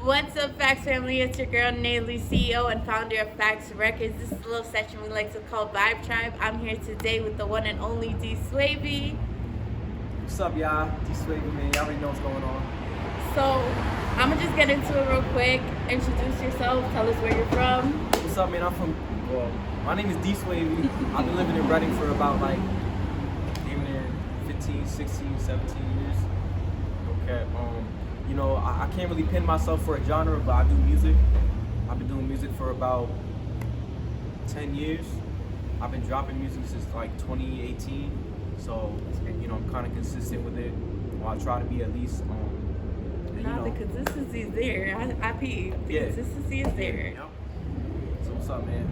What's up, Facts family? It's your girl, Naylee, CEO and founder of Facts Records. This is a little section we like to call Vibe Tribe. I'm here today with the one and only DSwavy. What's up, y'all? DSwavy, man. Y'all already know what's going on. So, I'm going to just get into it real quick. Introduce yourself. Tell us where you're from. What's up, man? My name is DSwavy. I've been living in Reading for about, damn near 15, 16, 17 years. Okay. I can't really pin myself for a genre, but I do music. I've been doing music for about 10 years. I've been dropping music since 2018. So, I'm kind of consistent with it. Well, I try to be at least, the consistency is there. I peep. The consistency is there. Yep. So what's up, man?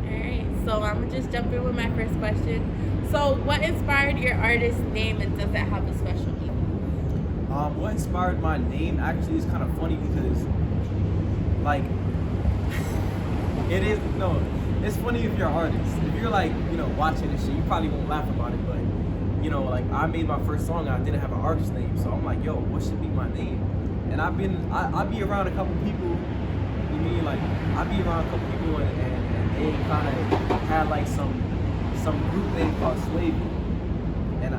Alright, so I'm going to just jump in with my first question. So, what inspired your artist name, and does that have a special meaning? What inspired my name actually is kind of funny because, it's funny if you're an artist. If you're watching this shit, you probably won't laugh about it, but I made my first song and I didn't have an artist name, so I'm like, yo, what should be my name? And I'd be around a couple people. I'd be around a couple people and they kind of had some group name called Swavy, and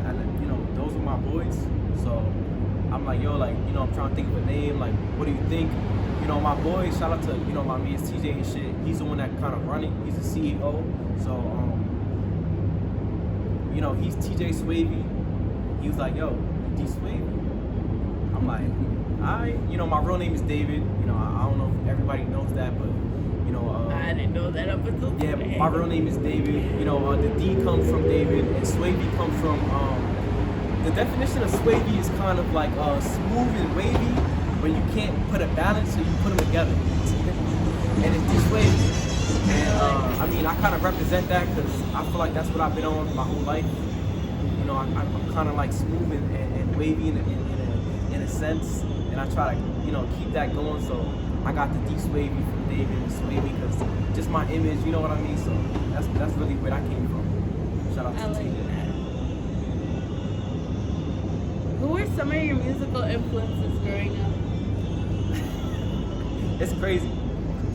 those were my boys. So I'm like, yo, I'm trying to think of a name. What do you think? My boy, shout out to my man TJ and shit. He's the one that kind of run it. He's the CEO. So he's TJ Swavy. He was like, yo, DSwavy. I'm like, alright. My real name is David. I don't know if everybody knows that, but I didn't know that up until today. Yeah, my real name is David. The D comes from David, and Swavy comes from the definition of Swavy is kind of like smooth and wavy, but you can't put a balance, so you put them together. And it's DSwavy. And I kind of represent that because I feel like that's what I've been on my whole life. I'm kind of smooth and wavy in a sense, and I try to keep that going. So I got the DSwavy from David and Swavy because just my image, you know what I mean. So that's really where I came from. Shout out to I T. like that. Who were some of your musical influences growing up? It's crazy.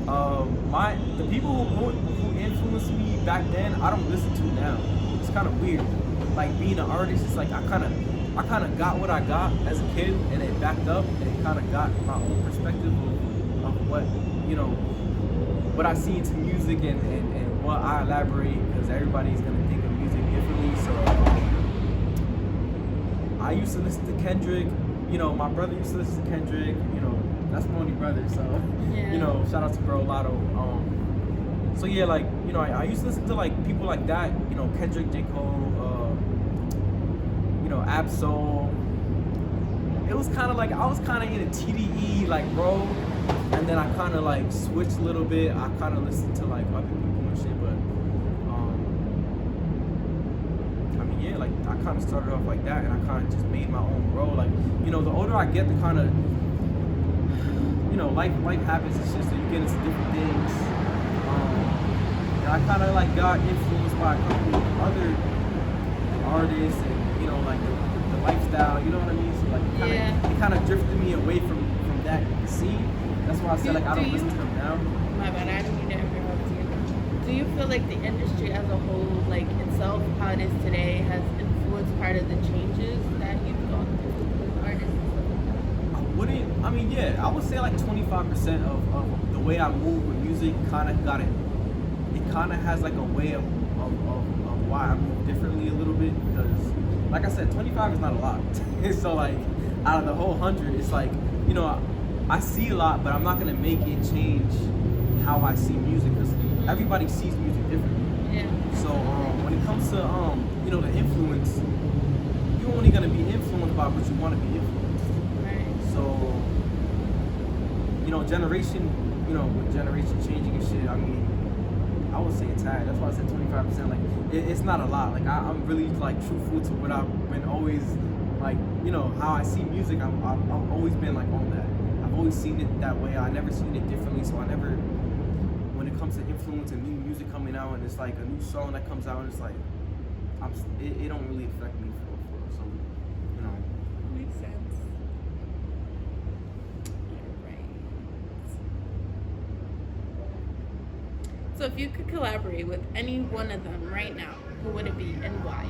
The people who influenced me back then, I don't listen to now. It's kind of weird. Being an artist, it's I kind of got what I got as a kid, and it backed up, and it kind of got my own perspective of what I see into music and what I elaborate, because everybody's gonna think of music differently. So I used to listen to Kendrick. My brother used to listen to Kendrick. That's my only brother. So shout out to Bro Lotto. So yeah, I used to listen to people like that. Kendrick, J. Cole, Absol. It was kind of I was kind of in a TDE role, and then I kind of switched a little bit. I kind of listened to other people and shit, but I kind of started off like that, and I kind of just made my own role. The older I get, the kind of life happens and shit, so you get into different things. And I kind of got influenced by a couple other artists, and the lifestyle, you know what I mean? So it kind of drifted me away from that scene. That's why I said I don't listen to them now. My bad, I didn't mean to interrupt you. Do you feel like the industry as a whole, itself, how it is today, has influenced part of the changes that you've gone through with artists? I would say 25% of the way I move with music kind of got it. It kind of has a way of why I move differently a little bit, because like I said, 25 is not a lot. So out of the whole 100, it's I see a lot, but I'm not gonna make it change how I see music, because everybody sees music differently. Yeah. So when it comes to the influence, you're only gonna be influenced by what you want to be influenced. Right. So generation, with generation changing and shit, I would say it's high. That's why I said 25%. It's not a lot. I'm really truthful to what I've been always how I see music. I've always been on that. I've always seen it that way. I never seen it differently. So I never, when it comes to influence and new music coming out, and it's a new song that comes out, and it's it don't really affect me for some, Makes sense. You're right. So if you could collaborate with any one of them right now, who would it be and why?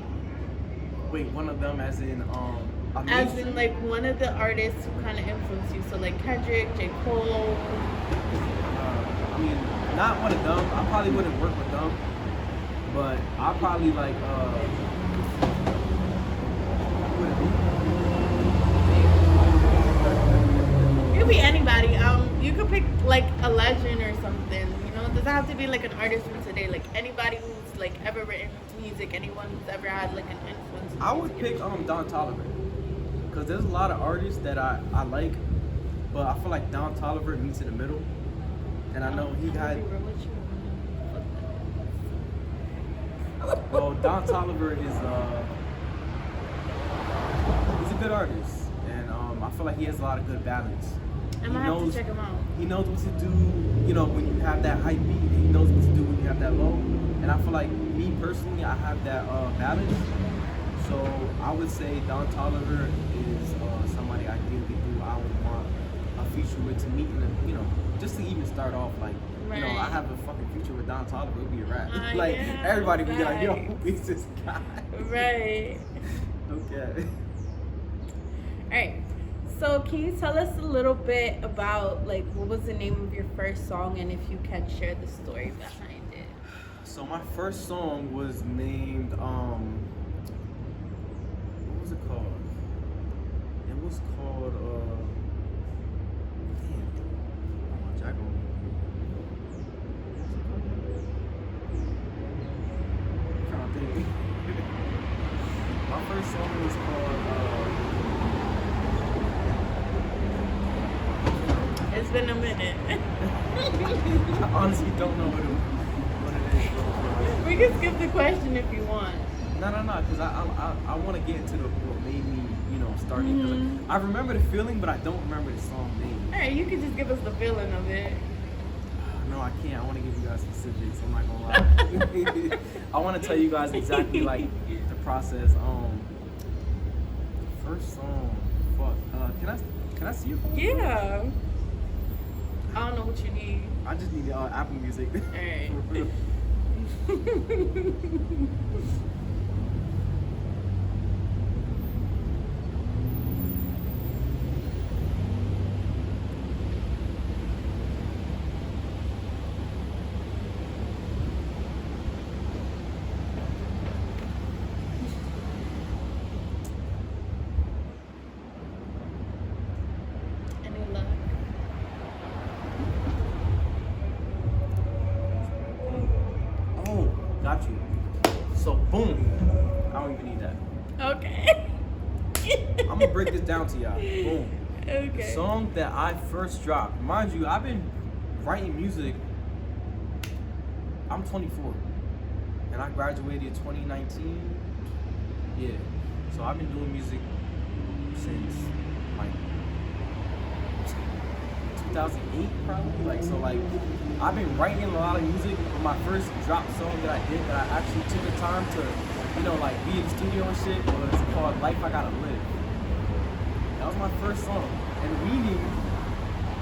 Wait, one of them as in a As mainstream? in, like, one of the artists who kind of influenced you. So, like, Kendrick, J. Cole. I mean, not one of them. I probably wouldn't work with them, but I probably like who would it It could be anybody. You could pick, like, a legend or something. You know, it doesn't have to be, like, an artist from today. Like, anybody who's, like, ever written music, anyone who's ever had, like, an influence. be? I would pick Don Toliver, because there's a lot of artists that I like, but I feel like Don Toliver meets in the middle, and I know he had. Well, Don Toliver is he's a good artist, and I feel like he has a lot of good balance. I'm gonna have to check him out. He knows what to do, you know, when you have that hype beat, and he knows what to do when you have that low. And I feel like me personally, I have that balance. So I would say Don Toliver is somebody I really do. I would want a feature with to meet in the, you know, just to even start off like. You know, I have a fucking future with Don Toliver. It would be a rap. Like yeah, everybody would be like, "Yo, right. who's this guy?" Right. Okay. All right. So can you tell us a little bit about, like, what was the name of your first song, and if you can share the story behind it? So my first song was named what was it called? It was called damn. Hold on, Jack on me. I'm trying to think. My first song was called It's been a minute. I honestly don't know what it is. We can skip the question if you want. No, because I want to get into what made me, you know, start it. Because I remember the feeling, but I don't remember the song name. All right, you can just give us the feeling of it. No, I can't. I want to give you guys specifics. I'm not gonna lie. I want to tell you guys exactly like the process. The first song. Fuck. Can I see your phone? Yeah. I don't know what you need. I just need Apple Music. All right. For real. Any luck? Oh, got you. So boom. I don't even need that. Okay. I'm gonna break this down to y'all. Boom. The Okay. song that I first dropped, mind you, I've been writing music. I'm 24, and I graduated 2019. Yeah, so I've been doing music since like 2008, probably. Like so, like I've been writing a lot of music. But my first drop song that I did, that I actually took the time to, you know, like be in the studio and shit, was called "Life I Gotta Live." That was my first song, and the meaning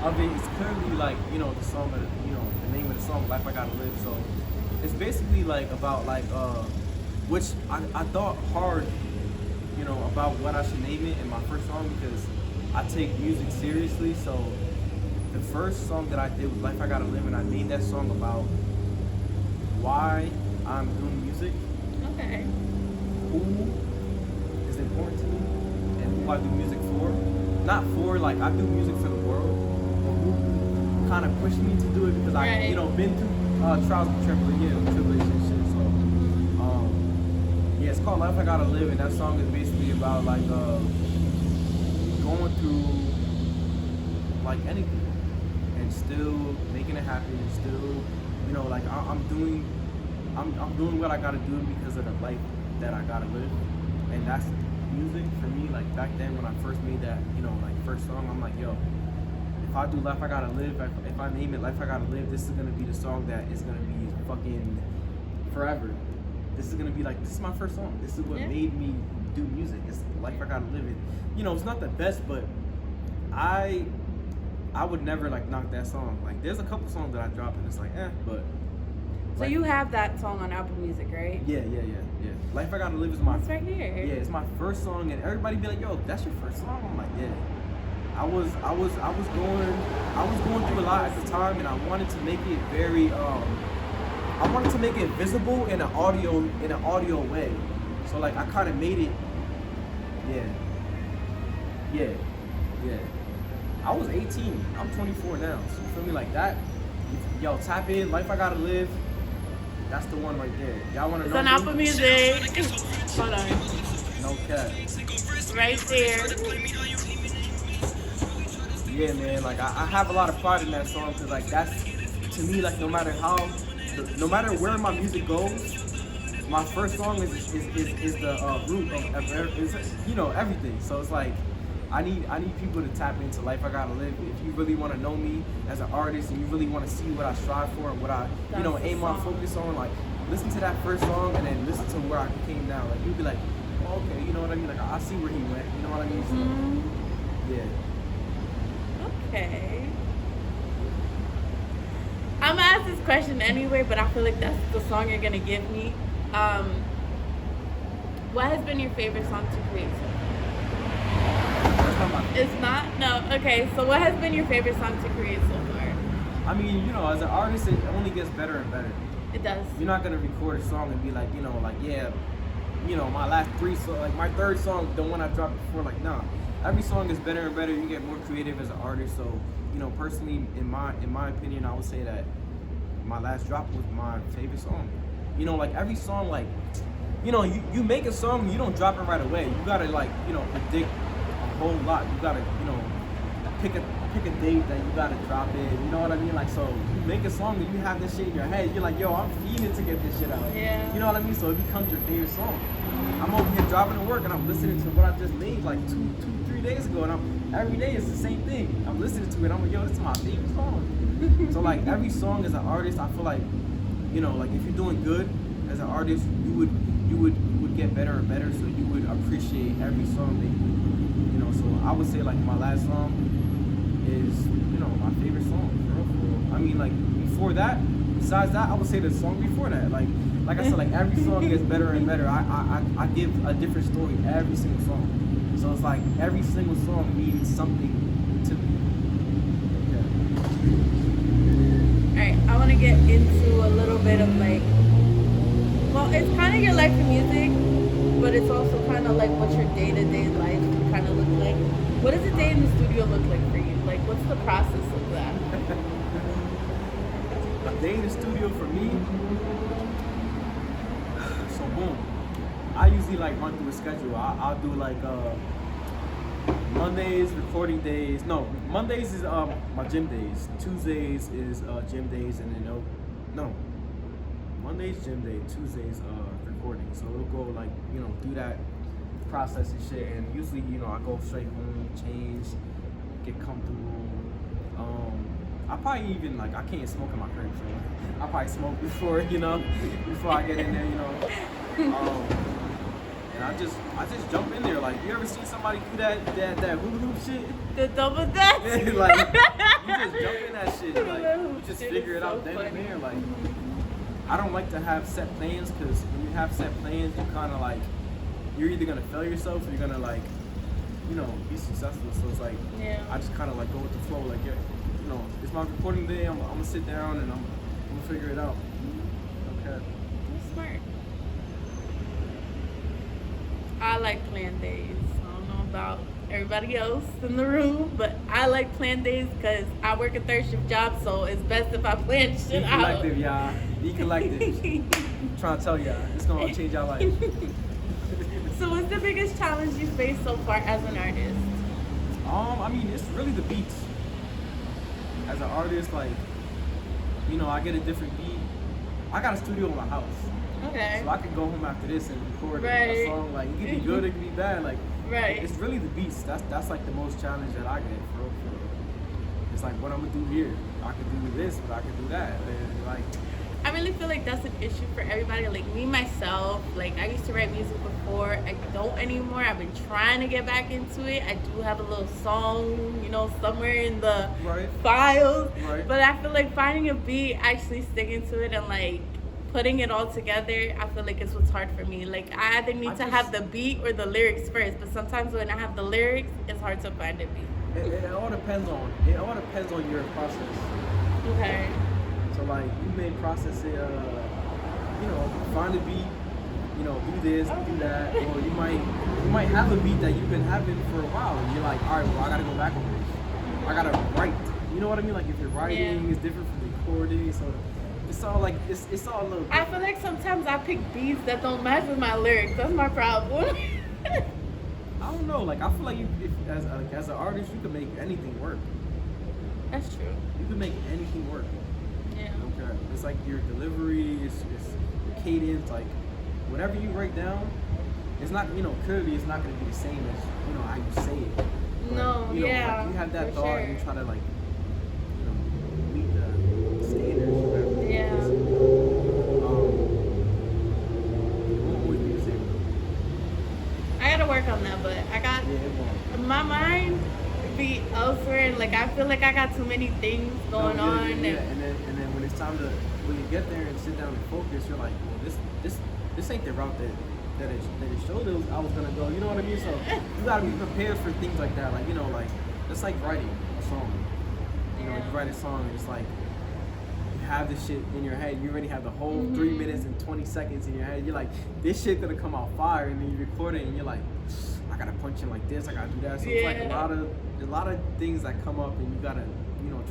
of it is clearly like, you know, the song, you know, the name of the song, "Life I Gotta Live." So it's basically like about like which I thought hard, you know, about what I should name it in my first song, because I take music seriously. So the first song that I did was "Life I Gotta Live," and I made that song about why I'm doing music, Okay. who is important to me, and who I do music for. Not for, like, I do music for the world, but who kind of pushed me to do it, because I, Right. you know, been through trials and tribulations and shit. So, yeah, it's called "Life I Gotta Live," and that song is basically about like going through like anything and still making it happen, and still, you know, like I'm doing what I gotta do because of the life that I gotta live, and that's music for me. Like back then when I first made that, you know, like first song, I'm like, yo, if I do "Life I Gotta Live," if I name it "Life I Gotta Live," this is gonna be the song that is gonna be fucking forever. This is gonna be like, this is my first song. This is what made me do music. It's "Life I Gotta Live." It, you know, it's not the best, but I would never like knock that song. Like there's a couple songs that I dropped and it's like, but So you have that song on Apple Music, right? Yeah. Life I Gotta Live is my. It's right here. Yeah, it's my first song, and everybody be like, "Yo, that's your first song?" I'm like, "Yeah." I was going through a lot at the time, and I wanted to make it very. I wanted to make it visible in an audio way. So like I kind of made it. Yeah. I was 18. I'm 24 now. So you feel me like that? Yo, tap in. Life I Gotta Live. That's the one right there. Y'all want to know? It's on Apple Music. Hold on. No cap. Right there. Yeah, man. Like I have a lot of pride in that song because like that's to me like no matter where my music goes, my first song is the root of everything. So it's like I need people to tap into Life I Gotta Live. If you really want to know me as an artist and you really want to see what I strive for and what I aim on, focus on, like listen to that first song and then listen to where I came now. Like you'd be like, oh, okay, you know what I mean? Like I see where he went. You know what I mean? So, yeah. Okay. I'm gonna ask this question anyway, but I feel like that's the song you're gonna give me. What has been your favorite song to create so far? It's not? No. Okay, so what has been your favorite song to create so far? I mean, as an artist, it only gets better and better. It does. You're not gonna record a song and be like, my last three songs, like my third song, the one I dropped before, like, nah. Every song is better and better. You get more creative as an artist. So, personally, in my opinion, I would say that my last drop was my favorite song. Like every song, like, you make a song, you don't drop it right away. You gotta predict a whole lot. You gotta, pick a date that you gotta drop it. You know what I mean? Like, so you make a song and you have this shit in your head. You're like, yo, I'm feeding to get this shit out. Yeah. You know what I mean? So it becomes your favorite song. I'm over here driving to work and I'm listening to what I just made like 3 days ago, and every day it's the same thing. I'm listening to it. I'm like, yo, this is my favorite song. So like every song as an artist, I feel like, like if you're doing good as an artist, you would get better and better. So you would appreciate every song that So I would say like my last song is my favorite song. I mean like before that, besides that, I would say the song before that. Like I said, like every song gets better and better. I give a different story every single song. So it's like every single song means something to me. Yeah. Alright, I want to get into a little bit of like, well, it's kind of your life in music, but it's also kind of like what your day-to-day life kind of look like. What does a day in the studio look like for you? Like, what's the process of that? A day in the studio for me, so boom. I usually like run through a schedule. I'll do like Mondays recording days. No, Mondays is my gym days. Tuesdays is gym days, and then Mondays gym day. Tuesdays recording. So it'll go like do that process and shit. And usually I go straight home, change, get comfortable. I probably even I can't smoke in my crib, so I probably smoke before I get in there. And I just jump in there. Like, you ever seen somebody do that hula hoop shit? The double dutch? Yeah, like, you just jump in that shit. Like, you just figure it out then and there. Like, I don't like to have set plans, because when you have set plans, you kind of like, you're either going to fail yourself or you're going to be successful. So it's like, I just kind of like go with the flow. Like, it's my recording day. I'm going to sit down and I'm going to figure it out. Okay. That's smart. I like planned days. I don't know about everybody else in the room, but I like planned days because I work a third shift job, so it's best if I plan shit out. Collective, y'all. Be collective. I'm trying to tell y'all, it's gonna change your life. So what's the biggest challenge you faced so far as an artist? I mean, it's really the beats. As an artist, like, I get a different beat. I got a studio in my house. Okay. So I can go home after this and record Right. a song. Like, it can be good, it can be bad. Like, Right. It's really the beats. That's like the most challenge that I get. For real. It's like, what I'm gonna do here. I can do this, but I can do that. And like, I really feel like that's an issue for everybody. Like me, myself, like I used to write music before. I don't anymore. I've been trying to get back into it. I do have a little song, somewhere in the Right. files. Right. But I feel like finding a beat, actually sticking to it and like putting it all together, I feel like it's what's hard for me. Like I either need to have the beat or the lyrics first, but sometimes when I have the lyrics, it's hard to find a beat. It all depends on your process. Okay. So like you may process it, find a beat, do this, do that, or you might have a beat that you've been having for a while, and you're like, all right, well I gotta go back on this. I gotta write. You know what I mean? Like if you're writing, it's different from recording, so it's all like it's all a little different. I feel like sometimes I pick beats that don't match with my lyrics. That's my problem. I don't know. Like I feel like as an artist, you can make anything work. That's true. You can make anything work. Yeah. Okay. It's like your delivery, it's your cadence, like whatever you write down. It's not, clearly it's not going to be the same as how you say it. But, No. Yeah. Like you have that for thought sure. and you try to like, meet the standards. Or whatever. Yeah. It won't always be the same. I gotta work on that, but I got Yeah, it won't. my mind be elsewhere, and like I feel like I got too many things going on. And then when it's time when you get there and sit down and focus, you're like, well, this ain't the route that it showed us I was gonna go. You know what I mean? So you gotta be prepared for things like that. Like like it's like writing a song. You write a song and it's like you have this shit in your head. You already have the whole 3 minutes and 20 seconds in your head. You're like, this shit gonna come out fire, and then you record it and you're like, I gotta punch in like this, I gotta do that. So it's like a lot of things that come up, and you gotta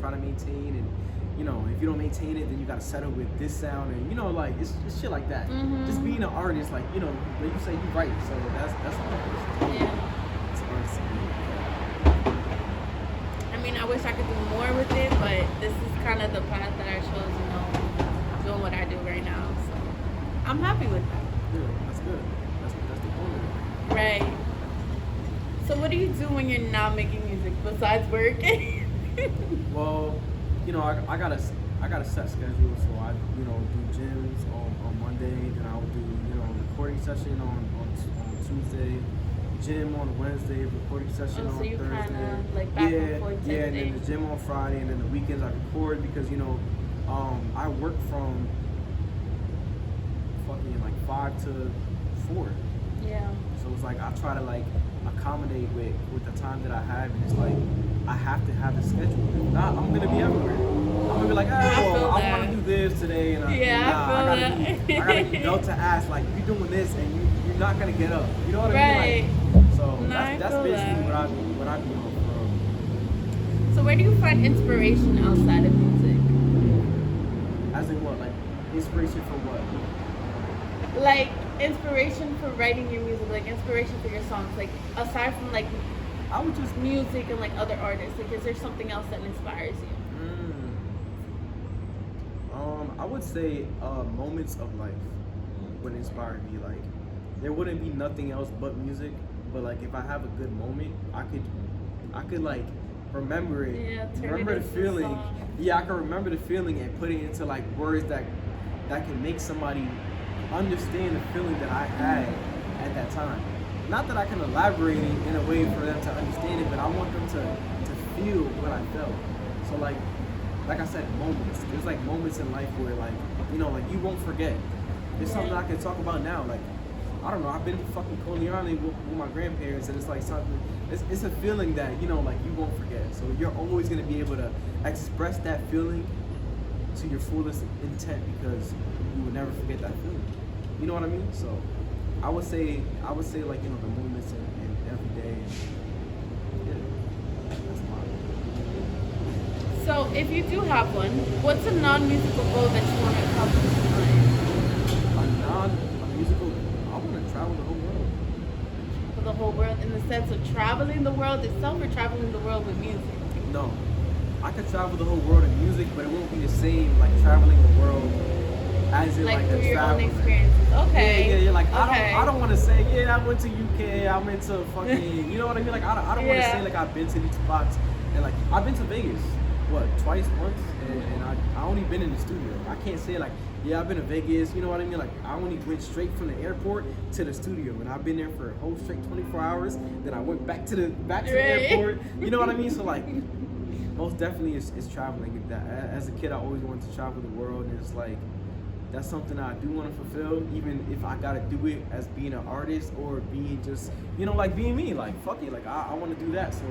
try to maintain, and if you don't maintain it, then you gotta settle with this sound, and like it's shit like that. Just being an artist, like like you say, you write, so that's an artist. Yeah. It's an artist. I mean, I wish I could do more with it, but this is kind of the path that I chose, doing what I do right now. So I'm happy with that. Yeah, that's good. That's the point. Right. So what do you do when you're not making music besides work? Well, I got a set schedule, so I do gyms on Monday, then I'll do recording session on Tuesday, gym on Wednesday, recording session on so you Thursday. kinda, like, back and forth and then Thursday. the gym on Friday, and then the weekends I record because I work from fucking like 5 to 4. Yeah. So it's like I try to like accommodate with the time that I have, and it's like I have to have a schedule. If not, I'm gonna be everywhere. I'm gonna be like, I want to do this today, and I gotta be belt to ass. Like you're doing this, and you're not gonna get up. You know what I mean? Like, so that's basically what I do on. So where do you find inspiration outside of music? As in what? Like inspiration for what? Like inspiration for writing your music, like inspiration for your songs, like aside from like I would just music and like other artists, like is there something else that inspires you? I would say moments of life would inspire me. Like there wouldn't be nothing else but music, but like if I have a good moment, I could like remember it. Yeah, remember the feeling. Yeah, I can remember the feeling and put it into like words that can make somebody understand the feeling that I had at that time. Not that I can elaborate it in a way for them to understand it, but I want them to feel what I felt. So like I said, moments. There's like moments in life where like like you won't forget. It's something I can talk about now. Like I don't know, I've been to fucking Coney with my grandparents, and it's like something. It's a feeling that like you won't forget. So you're always gonna be able to express that feeling to your fullest intent because you will never forget that feeling. You know what I mean? So I would say like the moments in every day. Yeah, that's mine. So if you do have one, what's a non-musical goal that you want to accomplish in life? A musical. I want to travel the whole world. For the whole world, in the sense of traveling the world itself, or traveling the world with music? No, I could travel the whole world in music, but it won't be the same like traveling the world as in like through a your travel. own experiences. Okay. Yeah. Like Okay. I don't want to say I went to UK. I went to fucking. You know what I mean? Like I don't want to say like I've been to these spots and like I've been to Vegas. What, twice, once, and I only been in the studio. I can't say like, I've been to Vegas, you know what I mean? Like, I only went straight from the airport to the studio, and I've been there for a whole straight 24 hours. Then I went back to the airport. You know what I mean? So like, most definitely it's traveling. That as a kid, I always wanted to travel the world, and it's like, that's something I do want to fulfill, even if I gotta do it as being an artist or being just, like being me. Like, fuck it, like I want to do that. So,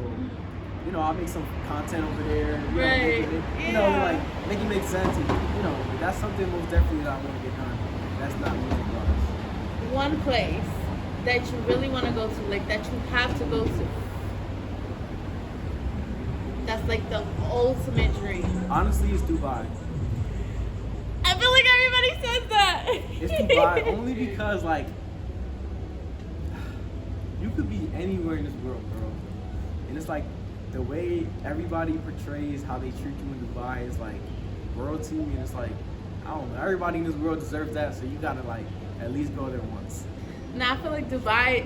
I'll make some content over there. Right. Like make it make sense. And, that's something most definitely that I want to get done. That's not music wise. One place that you really want to go to, like that you have to go to. That's like the ultimate dream. Honestly, it's Dubai. I feel like everybody says that. It's Dubai only because, like, you could be anywhere in this world, bro. And it's like the way everybody portrays how they treat you in Dubai is like royalty, and it's like, I don't know, everybody in this world deserves that, so you gotta like at least go there once. Now I feel like Dubai,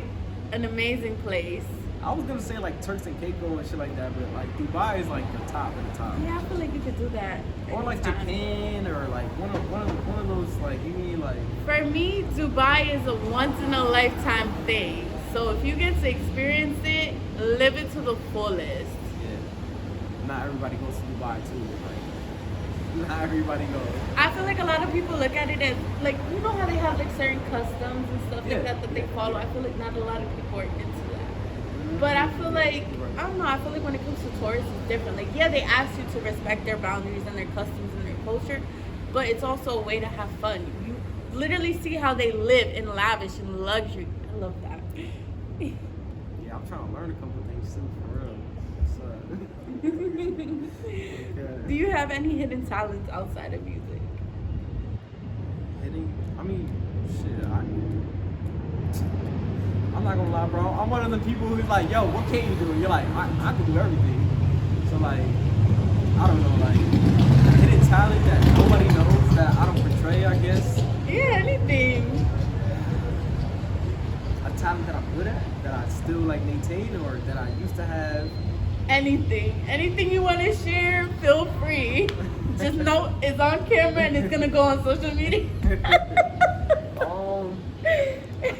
an amazing place. I was gonna say like Turks and Caicos and shit like that, but like Dubai is like the top of the top. Yeah, I feel like you could do that. Or like anytime. Japan, or like one of those, like, you mean like. For me, Dubai is a once in a lifetime thing. So if you get to experience it, live it to the fullest. Yeah. Not everybody goes to Dubai too. Like, not everybody goes. I feel like a lot of people look at it as like, how they have like certain customs and stuff like that they follow. I feel like not a lot of people are into that. But I feel like, I don't know, I feel like when it comes to tourists, it's different. Like, yeah, they ask you to respect their boundaries and their customs and their culture, but it's also a way to have fun. You literally see how they live in lavish and luxury. I love that. Yeah, I'm trying to learn a couple things too, for real. Okay. Do you have any hidden talents outside of music? Shit, I'm not gonna lie, bro. I'm one of the people who's like, yo, what can you do? And you're like, I can do everything. So like, I don't know, like, a hidden talent that nobody knows that I don't portray, I guess. Yeah, anything. A talent that I'm good at, that I still like maintain, or that I used to have. Anything you want to share, feel free. Just know it's on camera and it's gonna go on social media.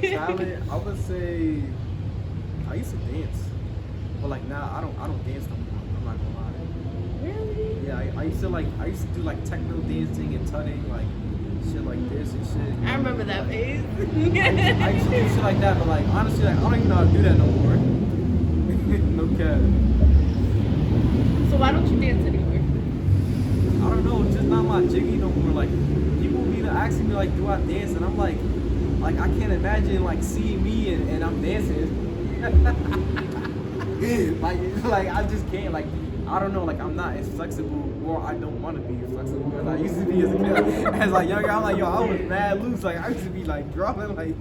Talent, I would say I used to dance, but like now I don't dance no more. I'm not gonna lie. Really? Yeah, I used to do like techno dancing and tutting, like shit like this and shit. I remember that phase. I used to do shit like that, but like honestly, like, I don't even know how to do that no more. No cap. So why don't you dance anymore? I don't know, it's just not my jiggy no more. Like, people be asking me like, do I dance? And I'm like I can't imagine like seeing me and I'm dancing. like I just can't, like, I don't know, like I'm not as flexible, or I don't want to be as flexible as I used to be as a kid. As like younger, I'm like, yo, I was mad loose. Like I used to be like drumming, like,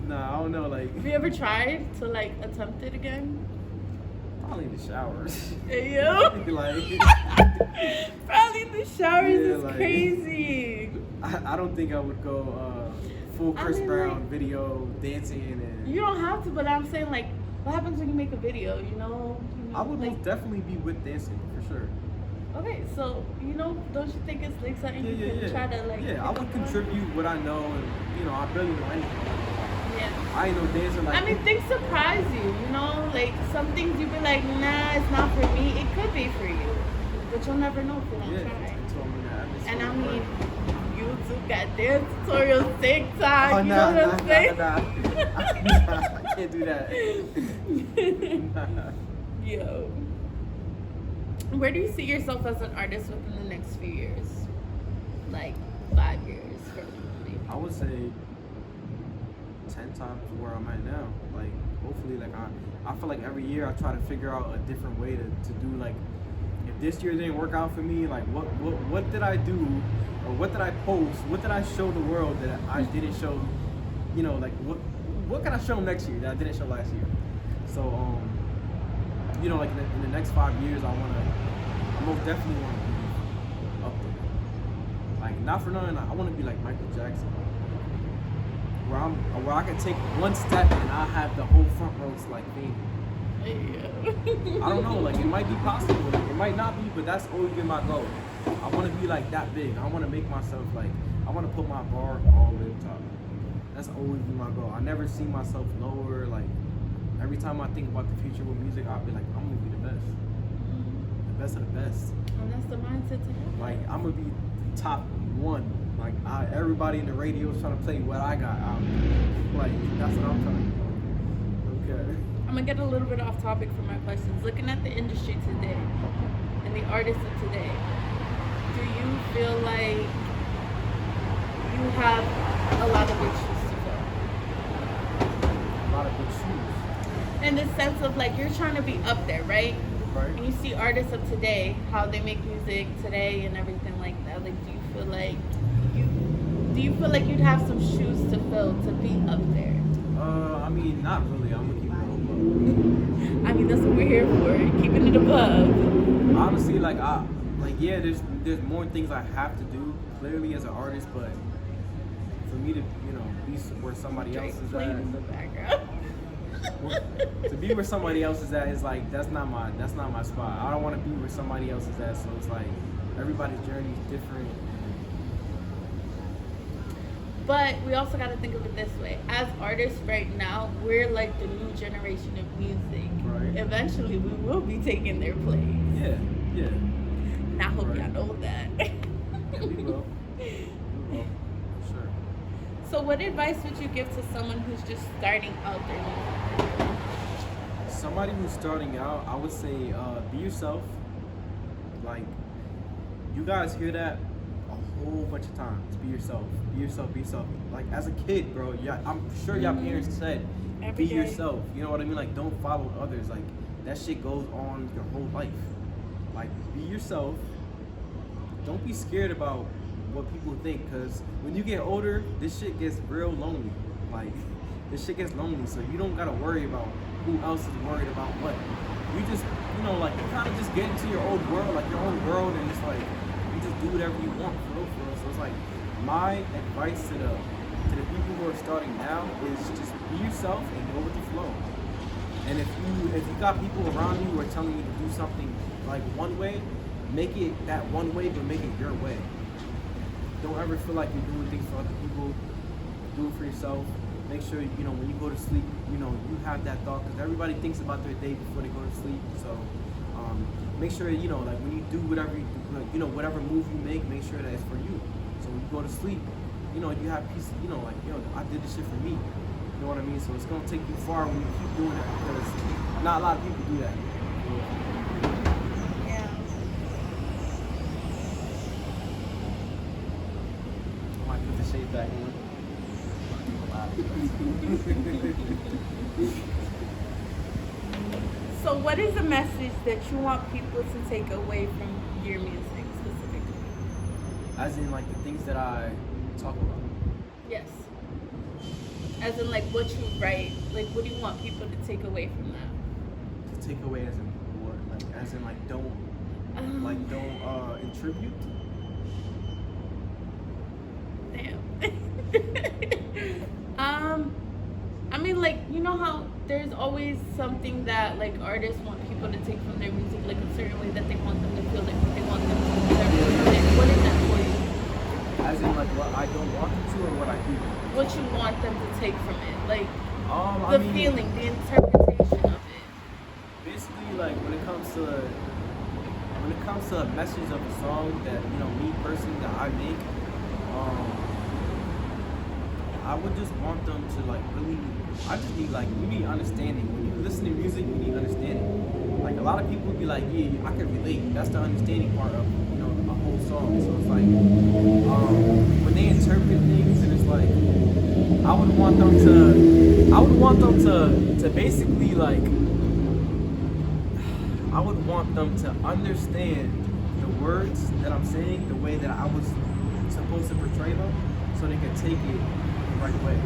nah, I don't know, like. Have you ever tried to like attempt it again? Probably in the showers. Hey, yo. Like, probably in the showers is like, crazy. I don't think I would go full Chris Brown like, video dancing and. You don't have to, but I'm saying like, what happens when you make a video? I would like, most definitely be with dancing for sure. Okay, so don't you think it's like something you can try to like? Yeah, I would contribute what I know, and I barely know anything. Yeah. I ain't no dancer like. I mean, things surprise you, like some things you be like, nah, it's not for me. It could be for you, but you'll never know if you don't try. And I mean, YouTube got dance tutorials, TikTok. Oh, you know what I'm saying? Nah. I can't do that. Yo. Where do you see yourself as an artist within the next few years? Like 5 years from now? I would say 10 times where I'm at now. Like, hopefully, like, I feel like every year I try to figure out a different way to do, like, if this year didn't work out for me, like, what did I do, or what did I post, what did I show the world that I didn't show, like, what can I show next year that I didn't show last year? So, like, in the next 5 years, I most definitely want to be up there. Like, not for nothing, I want to be like Michael Jackson, where I can take one step and I have the whole front rows like me. I don't know, like, it might be possible, like, it might not be, but that's always been my goal. I want to be like that big. I want to make myself like, I want to put my bar all the way up top. That's always been my goal. I never see myself lower. Like, every time I think about the future with music, I'll be like, I'm gonna be the best of the best. And that's the mindset to have. Like, I'm gonna be top one. Like everybody in the radio is trying to play what I got. Like that's what I'm trying to do. Okay. I'm gonna get a little bit off topic for my questions. Looking at the industry today and the artists of today, do you feel like you have a lot of big shoes to fill? A lot of big shoes. In the sense of like you're trying to be up there, right? Right. And you see artists of today, how they make music today and everything like that. Like, do you feel like you'd have some shoes to fill to be up there? I mean, not really. I'm gonna keep it above. I mean, that's what we're here for, keeping it above. Honestly, yeah, there's more things I have to do clearly as an artist, but for me to be where somebody else is playing at, in the background. to be where somebody else is at is like that's not my spot. I don't want to be where somebody else is at, so it's like everybody's journey is different. But we also got to think of it this way. As artists right now, we're like the new generation of music. Right. Eventually, we will be taking their place. Yeah. And I hope Right. y'all know that. Yeah, we will. Sure. So what advice would you give to someone who's just starting out their music? Somebody who's starting out, I would say be yourself. Like, you guys hear that a whole bunch of times. Be yourself. Be yourself. Be yourself. Like, as a kid, bro, I'm sure y'all parents said, Every be day. yourself. You know what I mean? Like, don't follow others. Like, that shit goes on your whole life. Like, be yourself. Don't be scared about what people think, because when you get older, this shit gets real lonely. Like, this shit gets lonely, so you don't gotta worry about who else is worried about what. You just, like, you kind of just get into your own world, like your own world, and it's like, you just do whatever you want, for real. So it's like, my advice to the people who are starting now is just be yourself and go with the flow. And if you got people around you who are telling you to do something like one way, make it that one way, but make it your way. Don't ever feel like you're doing things for other people. Do it for yourself. Make sure, when you go to sleep, you have that thought, because everybody thinks about their day before they go to sleep. So make sure, like when you do whatever you do, whatever move you make sure that it's for you. So when you go to sleep, you have peace, I did this shit for me. You know what I mean? So it's gonna take you far when you keep doing that, because not a lot of people do that. Yeah. I might put the shade back on. So what is a message that you want people to take away from your music specifically? As in, like, the things that I talk about. Yes. As in, like, what you write. Like, what do you want people to take away from that? To take away as in what? Like, as in, like, don't attribute. Damn. I mean, like, you know how there's always something that, like, artists want people to take from their music, like a certain way that they want them to feel, like what they want them to feel. What is that for you? As in, like, what I don't want them to, or what I do. What you want them to take from it, like I mean, feeling, the interpretation of it. Basically, like, when it comes to a message of a song that me personally that I make, I would just want them to, like, really. I just need, like, you need understanding. When you listen to music, you need understanding. Like, a lot of people be like, yeah, I can relate. That's the understanding part of a whole song. So it's like, when they interpret things, and it's like, I would want them to basically, like, I would want them to understand the words that I'm saying the way that I was supposed to portray them, so they can take it the right way.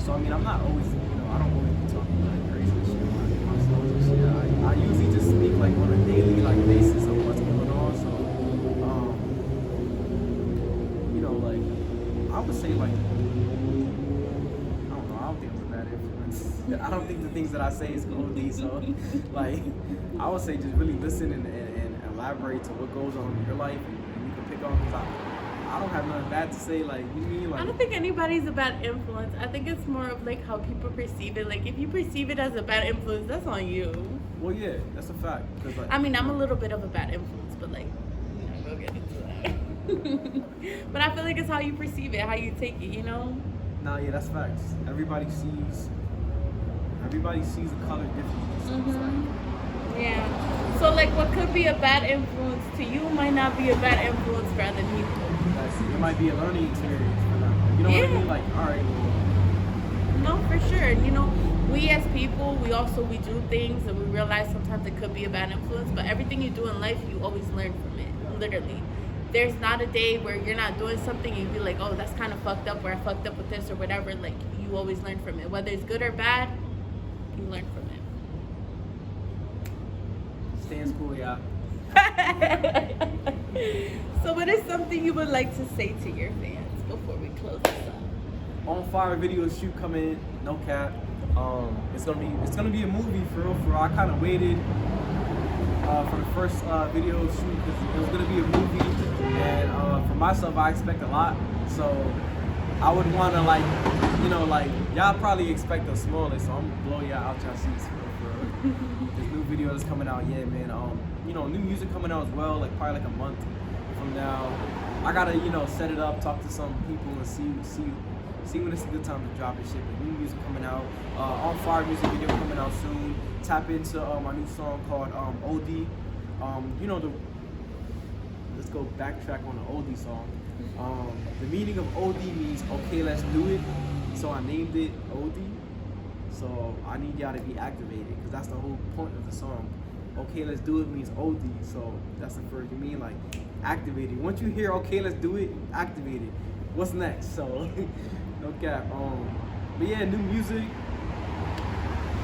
So I mean, I'm not always, I don't always be talking like crazy shit on my songs and shit. I usually just speak like on a daily basis of what's going on. So, like, I would say, like, I don't know. I don't think I'm a bad influence. I don't think the things that I say is goldie. So, like, I would say just really listen and elaborate to what goes on in your life, and you can pick on, because I don't have nothing bad to say. Like, you mean, like, I don't think anybody's a bad influence. I think it's more of like how people perceive it. Like if you perceive it as a bad influence, that's on you. Well, yeah, that's a fact. 'Cause, like, I mean, I'm a little bit of a bad influence, but like, we'll get into that. But I feel like it's how you perceive it, how you take it, you know? Nah, yeah, that's facts. Everybody sees the color differently. So it's like, Yeah. So like what could be a bad influence to you might not be a bad influence for other people. it might be a learning experience for them. You know what I mean? Like, all right, well, No, for sure. You know, we as people, we do things and we realize sometimes it could be a bad influence, but everything you do in life, you always learn from it. Literally. There's not a day where you're not doing something and you be like, oh, that's kind of fucked up, or I fucked up with this or whatever. Like, you always learn from it. Whether it's good or bad, you learn from it. stay in school, yeah. So what is something you would like to say to your fans before we close this up? On Fire video shoot coming, no cap. It's gonna be a movie for real. I kind of waited for the first video shoot because it was gonna be a movie, and for myself, I expect a lot. So I would want to like y'all probably expect the smallest, so I'm gonna blow y'all out y'all seats for this new video that's coming out. Yeah, man. New music coming out as well, like probably like a month from now. I gotta set it up, talk to some people, and see when it's a good time to drop and shit. But new music coming out. On Fire music video coming out soon. Tap into my new song called OD. Let's go backtrack on the OD song. The meaning of OD means okay, let's do it. So I named it OD. So I need y'all to be activated because that's the whole point of the song. Okay, let's do it means OD. So that's the first. You mean like activated. Once you hear okay, let's do it, activated. What's next? So no cap. But yeah, new music,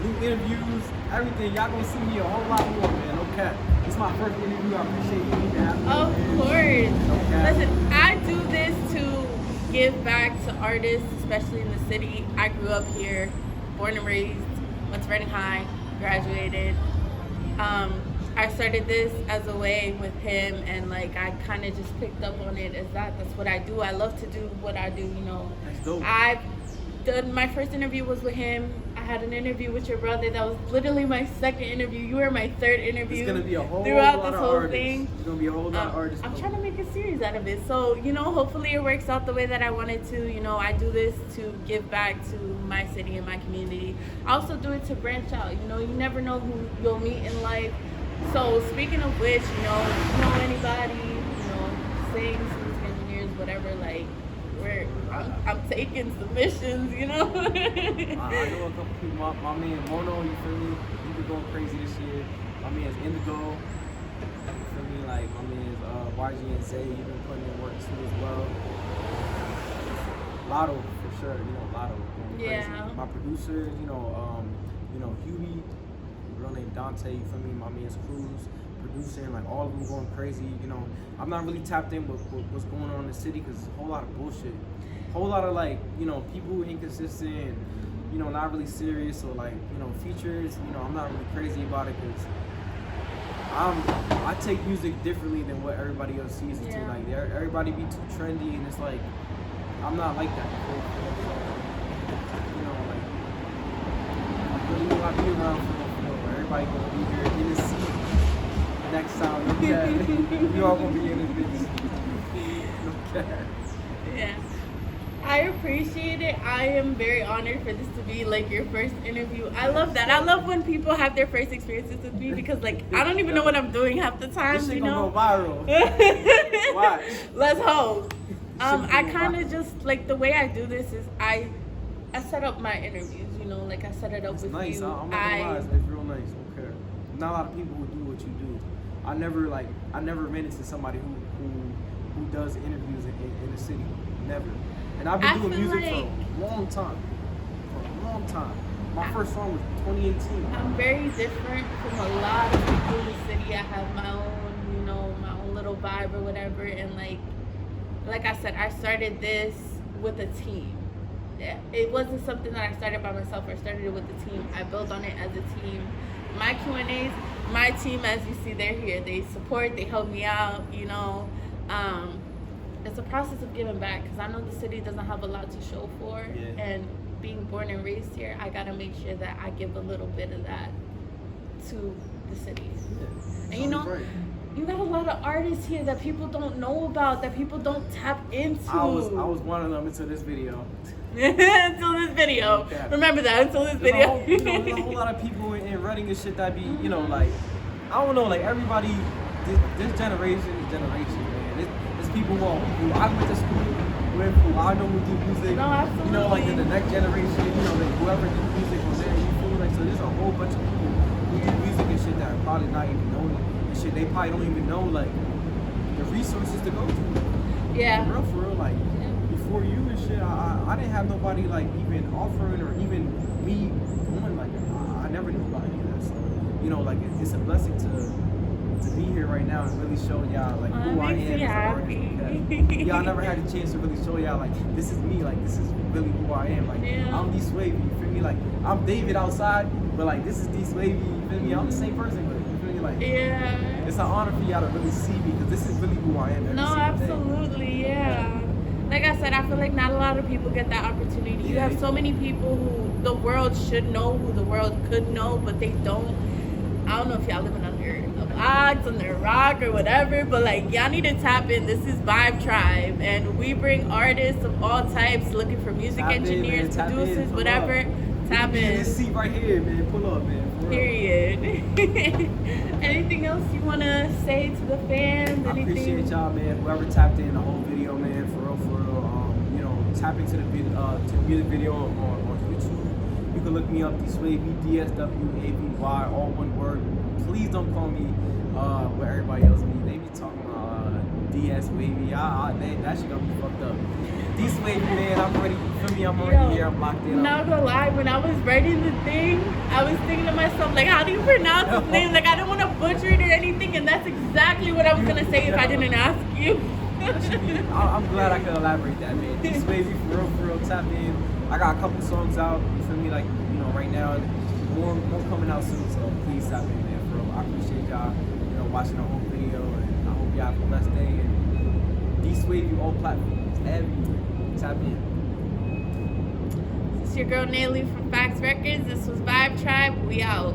new interviews, everything. Y'all gonna see me a whole lot more, man. No cap. It's my first interview. I appreciate you even having me. Of course. No cap. Listen, I do this to give back to artists, especially in the city. I grew up here, born and raised, went to Reading High, graduated. I started this as a way with him, and like I kind of just picked up on it as that's what I do. I love to do what I do, That's dope. My first interview was with him. I had an interview with your brother. That was literally my second interview. You were my third interview. It's gonna be a whole throughout lot this of whole artists. thing. It's gonna be a whole lot of artists. I'm trying to make a series out of it. So, hopefully it works out the way that I wanted to. I do this to give back to my city and my community. I also do it to branch out. You never know who you'll meet in life. So speaking of which, anybody, sings, engineers, whatever, like I'm taking submissions, I know a couple people. My man Mono, you feel me? He been going crazy this year. My man's Indigo. You feel me? Like my man's YG and Zay. He been putting in work too as well. Lotto for sure. Lotto going crazy. Yeah. My producers, Huey, real name Dante. You feel me? My man's Cruz. Producing, like all of them going crazy. I'm not really tapped in with what's going on in the city because it's a whole lot of bullshit. Whole lot of people who inconsistent and not really serious, or features. I'm not really crazy about it because I take music differently than what everybody else sees it to. Like everybody be too trendy, and it's like I'm not like that. I be around for everybody gonna be here in the seat. Next time, you all gonna be in this bitch. Okay. Yeah. I appreciate it. I am very honored for this to be like your first interview. I love that. I love when people have their first experiences with me because I don't even know what I'm doing half the time. This shit gonna go viral. Watch. Let's hope. I kind of just the way I do this is I set up my interviews. I set it up It's with nice. you. I'm not gonna lie, it's real nice. Okay. Not a lot of people who do what you do. I never ran into somebody who does interviews in the city. Never. And I've been doing music for a long time. My first song was 2018. I'm very different from a lot of people in the city. I have my own, my own little vibe or whatever. And like I said, I started this with a team. It wasn't something that I started by myself. I started it with the team. I built on it as a team. My Q&As, my team, as you see, they're here. They support, they help me out, It's a process of giving back because I know the city doesn't have a lot to show for. Yeah. And being born and raised here, I got to make sure that I give a little bit of that to the city. Yeah. And right. You got a lot of artists here that people don't know about, that people don't tap into. I was one of them until this video. Until this video. Yeah. Remember that, until this video. There's a whole lot of people in Reading and shit that be, you know, like, I don't know, like everybody, this generation is generation, man. It's people who I went to school with, who I know who do music. No, absolutely. You know, like the next generation, you know, like whoever did music was there, you feel like, so there's a whole bunch of people who do music and shit that are probably not even knowing and shit. They probably don't even know, like, the resources to go to. Yeah. For real, like, before you and shit, I didn't have nobody, like, even offering or even me going, like, I never knew about any of that. So, you know, like, it's a blessing to be here right now and really show y'all, like, who I am as an artist. Because y'all never had a chance to really show y'all, like, this is me, like, this is really who I am. Like, I'm DSwavy, you feel me? Like, I'm David outside, but, like, this is DSwavy, you feel me? I'm the same person, but, you feel me? Like, it's an honor for y'all to really see me, because this is really who I am. No, absolutely, yeah. Like I said, I feel like not a lot of people get that opportunity. You have so many people who the world should know, who the world could know, but they don't. I don't know if y'all living under a box, under a rock, or whatever, but like y'all need to tap in. This is Vibe Tribe, and we bring artists of all types looking for music engineers, producers, whatever. Tap in. This seat right here, man. Pull up, man. Period. Anything else you want to say to the fans? I appreciate y'all, man. Whoever tapped in the whole video, man, for real. You know, tap into the music video on YouTube. You can look me up, DSwavy, DSwavy, all one word. Please don't call me what everybody else be. They be talking about DSwavy. That shit gonna be fucked up. DSwavy, man, I'm ready. You feel me? I'm already here. I'm locked in. Not gonna lie, when I was writing the thing, I was thinking to myself, like, how do you pronounce his name? Like, I don't want to butcher it or anything, and that's exactly what I was gonna say if I didn't ask you. I'm glad I could elaborate that, man. DSwavy, for real, tap in. I got a couple songs out. You feel me? Like, you know, right now, more coming out soon. So please tap in, man. For real, I appreciate y'all, you know, watching the whole video, and I hope y'all have a blessed day. And DSwavy, all platforms, everywhere. Tap in. It's your girl Naylee from Facts Records. This was Vibe Tribe. We out.